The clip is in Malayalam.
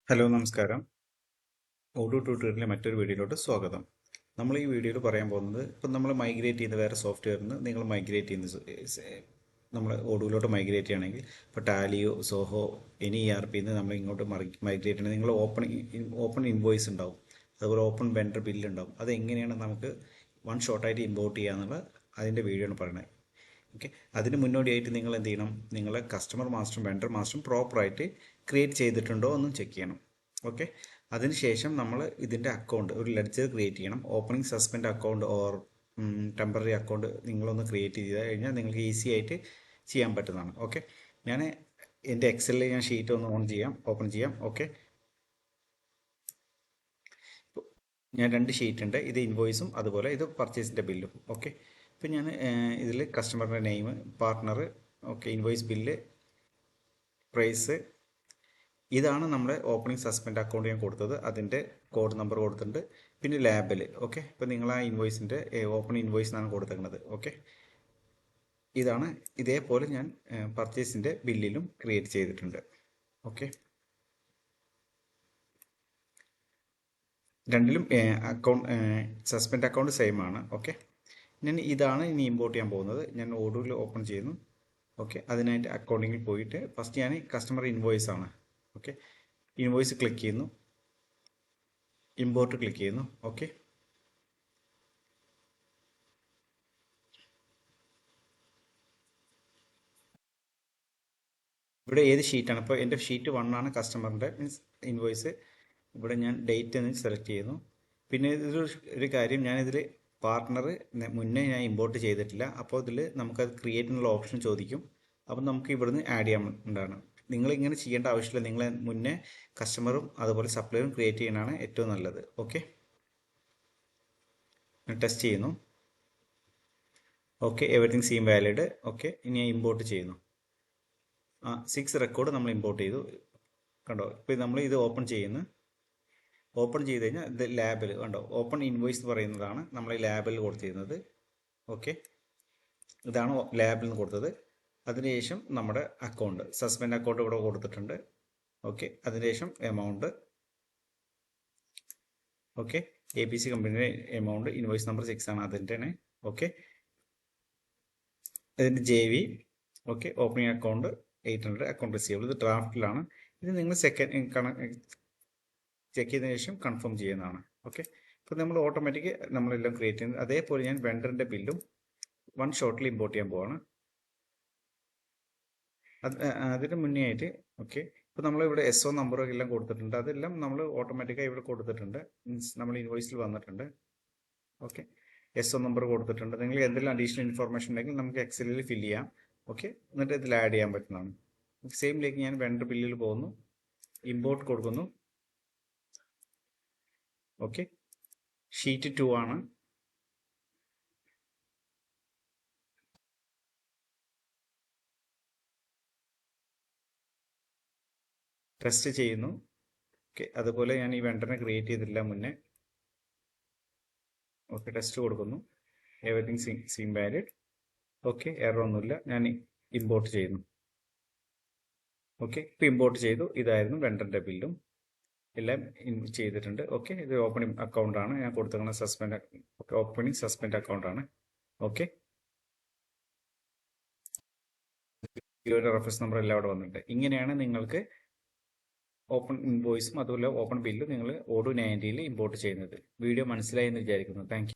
ഹലോ നമസ്കാരം. ഓഡോ ട്യൂട്ടോറിയലിലെ മറ്റൊരു വീഡിയോയിലോട്ട് സ്വാഗതം. നമ്മൾ ഈ വീഡിയോയിൽ പറയാൻ പോകുന്നത് ഇപ്പം നമ്മൾ മൈഗ്രേറ്റ് ചെയ്യുന്ന വേറെ സോഫ്റ്റ്വെയറിൽ നിന്ന് നിങ്ങൾ മൈഗ്രേറ്റ് ചെയ്യുന്ന നമ്മൾ ഓഡോയിലോട്ട് മൈഗ്രേറ്റ് ചെയ്യുകയാണെങ്കിൽ ഇപ്പോൾ ടാലിയോ സോഹോ എനി ERP നമ്മൾ ഇങ്ങോട്ട് മൈഗ്രേറ്റ് ചെയ്യണമെങ്കിൽ നിങ്ങൾ ഓപ്പൺ ഇൻവോയ്സ് ഉണ്ടാവും, അതുപോലെ ഓപ്പൺ വെണ്ടർ ബില്ല് ഉണ്ടാവും. അത് എങ്ങനെയാണ് നമുക്ക് വൺ ഷോട്ടായിട്ട് ഇമ്പോർട്ട് ചെയ്യാന്നുള്ള അതിൻ്റെ വീഡിയോ ആണ് പറയുന്നത്. ഓക്കെ, അതിന് മുന്നോടിയായിട്ട് നിങ്ങൾ എന്ത് ചെയ്യണം, നിങ്ങളെ കസ്റ്റമർ മാസ്റ്ററും വെണ്ടർ മാസ്റ്ററും പ്രോപ്പറായിട്ട് ക്രിയേറ്റ് ചെയ്തിട്ടുണ്ടോ എന്നും ചെക്ക് ചെയ്യണം. ഓക്കെ, അതിനുശേഷം നമ്മൾ ഇതിൻ്റെ അക്കൗണ്ട് ഒരു ലെഡ്ജർ ക്രിയേറ്റ് ചെയ്യണം. Opening suspend account or temporary account നിങ്ങളൊന്ന് ക്രിയേറ്റ് ചെയ്ത് കഴിഞ്ഞാൽ നിങ്ങൾക്ക് ഈസി ആയിട്ട് ചെയ്യാൻ പറ്റുന്നതാണ്. ഓക്കെ, ഞാൻ എൻ്റെ എക്സലിൽ ഞാൻ ഷീറ്റ് ഒന്ന് ഓപ്പൺ ചെയ്യാം. ഓക്കെ, ഞാൻ രണ്ട് ഷീറ്റ് ഉണ്ട്, ഇത് ഇൻവോയ്സും അതുപോലെ ഇത് പർച്ചേസിൻ്റെ ബില്ലും. ഓക്കെ, ഇപ്പം ഞാൻ ഇതിൽ കസ്റ്റമറിൻ്റെ name, partner, okay, invoice, bill, price, ഇതാണ് നമ്മുടെ ഓപ്പണിംഗ് സസ്പെൻഡ് അക്കൗണ്ട് ഞാൻ കൊടുത്തത്. അതിൻ്റെ കോഡ് നമ്പർ കൊടുത്തിട്ടുണ്ട്. പിന്നെ ലാബിൽ. ഓക്കെ, ഇപ്പം നിങ്ങൾ ആ ഇൻവോയ്സിൻ്റെ ഓപ്പൺ ഇൻവോയ്സ് എന്നാണ് കൊടുത്തേക്കുന്നത്. ഓക്കെ, ഇതാണ്. ഇതേപോലെ ഞാൻ പർച്ചേസിൻ്റെ ബില്ലിലും ക്രിയേറ്റ് ചെയ്തിട്ടുണ്ട്. ഓക്കെ, രണ്ടിലും അക്കൗണ്ട് സസ്പെൻഡ് അക്കൗണ്ട് സെയിം ആണ്. ഓക്കെ, ഞാൻ ഇതാണ് ഇനി ഇമ്പോർട്ട് ചെയ്യാൻ പോകുന്നത്. ഞാൻ ഓഡോയിൽ ഓപ്പൺ ചെയ്യുന്നു. ഓക്കെ, അതിനായിട്ട് അക്കൗണ്ടിങ്ങിൽ പോയിട്ട് ഫസ്റ്റ് ഞാൻ കസ്റ്റമർ ഇൻവോയ്സ് ആണ്. ഓക്കെ, ഇൻവോയ്സ് ക്ലിക്ക് ചെയ്യുന്നു, ഇമ്പോർട്ട് ക്ലിക്ക് ചെയ്യുന്നു. ഓക്കെ, ഇവിടെ ഏത് ഷീറ്റാണ്, ഇപ്പോൾ എൻ്റെ ഷീറ്റ് 1 ആണ് കസ്റ്റമറിൻ്റെ മീൻസ് ഇൻവോയ്സ്. ഇവിടെ ഞാൻ ഡേറ്റ് എന്ന് സെലക്ട് ചെയ്യുന്നു. പിന്നെ ഒരു കാര്യം, ഞാനിതിൽ പാർട്ട്ണർ മുന്നേ ഞാൻ ഇമ്പോർട്ട് ചെയ്തിട്ടില്ല. അപ്പോൾ ഇതിൽ നമുക്കത് ക്രിയേറ്റ് എന്നുള്ള ഓപ്ഷൻ ചോദിക്കും. അപ്പം നമുക്ക് ഇവിടുന്ന് ആഡ് ചെയ്യാൻ നിങ്ങൾ ഇങ്ങനെ ചെയ്യേണ്ട ആവശ്യമില്ല. നിങ്ങൾ മുന്നേ കസ്റ്റമറും അതുപോലെ സപ്ലയറും ക്രിയേറ്റ് ചെയ്യുന്നതാണ് ഏറ്റവും നല്ലത്. ഓക്കെ, ഞാൻ ടെസ്റ്റ് ചെയ്യുന്നു. Okay, everything seem valid. Okay, ഇനി ഞാൻ ഇമ്പോർട്ട് ചെയ്യുന്നു. 6 റെക്കോർഡ് നമ്മൾ ഇമ്പോർട്ട് ചെയ്തു. കണ്ടോ, ഇപ്പോൾ നമ്മൾ ഇത് ഓപ്പൺ ചെയ്ത് കഴിഞ്ഞാൽ ഇത് ലാബിൽ കണ്ടോ, ഓപ്പൺ ഇൻവോയ്സ് എന്ന് പറയുന്നതാണ് നമ്മൾ ഈ ലാബിൽ കൊടുത്തിരുന്നത്. ഓക്കെ, ഇതാണ് ലാബിൽ നിന്ന് കൊടുത്തത്. അതിനുശേഷം നമ്മുടെ അക്കൗണ്ട് സസ്പെൻഡ് അക്കൗണ്ട് ഇവിടെ കൊടുത്തിട്ടുണ്ട്. ഓക്കെ, അതിനുശേഷം എമൗണ്ട്. ഓക്കെ, ABC കമ്പനിയുടെ എമൗണ്ട്, ഇൻവോയ്സ് നമ്പർ 6 ആണ്, അതിൻ്റെ ആണ്. ഓക്കെ, ഇതിൻ്റെ JV. Okay, opening account 800, account receivable. ഇത് ഡ്രാഫ്റ്റിലാണ്. ഇത് നിങ്ങൾ ചെക്ക് ചെയ്തതിനു ശേഷം കൺഫേം ചെയ്യുന്നതാണ്. ഓക്കെ, ഇപ്പോൾ നമ്മൾ ഓട്ടോമാറ്റിക് നമ്മളെല്ലാം ക്രിയേറ്റ് ചെയ്യുന്നത്. അതേപോലെ ഞാൻ വെണ്ടറിൻ്റെ ബില്ലും വൺ ഷോട്ടിൽ ഇമ്പോർട്ട് ചെയ്യാൻ പോവാണ്. അതിന് മുന്നേ ആയിട്ട് ഓക്കെ, ഇപ്പോൾ നമ്മളിവിടെ SO നമ്പറൊക്കെ എല്ലാം കൊടുത്തിട്ടുണ്ട്. അതെല്ലാം നമ്മൾ ഓട്ടോമാറ്റിക്കായി ഇവിടെ കൊടുത്തിട്ടുണ്ട്. മീൻസ് നമ്മൾ ഇൻവോയ്സിൽ വന്നിട്ടുണ്ട്. ഓക്കെ, SO നമ്പർ കൊടുത്തിട്ടുണ്ട്. നിങ്ങൾ എന്തെങ്കിലും അഡീഷണൽ ഇൻഫർമേഷൻ ഉണ്ടെങ്കിൽ നമുക്ക് എക്സലിൽ ഫില്ല് ചെയ്യാം. ഓക്കെ, എന്നിട്ട് ഇതിൽ ആഡ് ചെയ്യാൻ പറ്റുന്നതാണ്. സെയിമിലേക്ക് ഞാൻ വെണ്ടർ ബില്ലിൽ പോകുന്നു, ഇമ്പോർട്ട് കൊടുക്കുന്നു. ഓക്കെ, ഷീറ്റ് 2 ആണ്. ടെസ്റ്റ് ചെയ്യുന്നു. ഓക്കെ, അതുപോലെ ഞാൻ ഈ വെണ്ടറിനെ ക്രിയേറ്റ് ചെയ്തിട്ടില്ല മുന്നേ. ഓക്കെ, ടെസ്റ്റ് കൊടുക്കുന്നു. Everything seem valid. Okay, error ഒന്നുമില്ല. ഞാൻ ഇമ്പോർട്ട് ചെയ്യുന്നു. ഓക്കെ, ഇപ്പോൾ ഇമ്പോർട്ട് ചെയ്തു. ഇതായിരുന്നു വെണ്ടറിൻ്റെ ബില്ലും എല്ലാം ചെയ്തിട്ടുണ്ട്. ഓക്കെ, ഇത് ഓപ്പണിംഗ് അക്കൗണ്ട് ആണ് ഞാൻ കൊടുത്തേക്കുന്ന suspend. Okay, opening suspend account ആണ്. ഓക്കെ, ഇതിൻ്റെ റെഫറൻസ് നമ്പർ എല്ലാം അവിടെ വന്നിട്ടുണ്ട്. ഇങ്ങനെയാണ് നിങ്ങൾക്ക് ഓപ്പൺ ഇൻവോയ്സും അതുപോലെ ഓപ്പൺ ബില്ലും നിങ്ങൾ ഓഡോ 90ൽ ഇമ്പോർട്ട് ചെയ്യുന്നത്. വീഡിയോ മനസ്സിലായി എന്ന് വിചാരിക്കുന്നു. താങ്ക്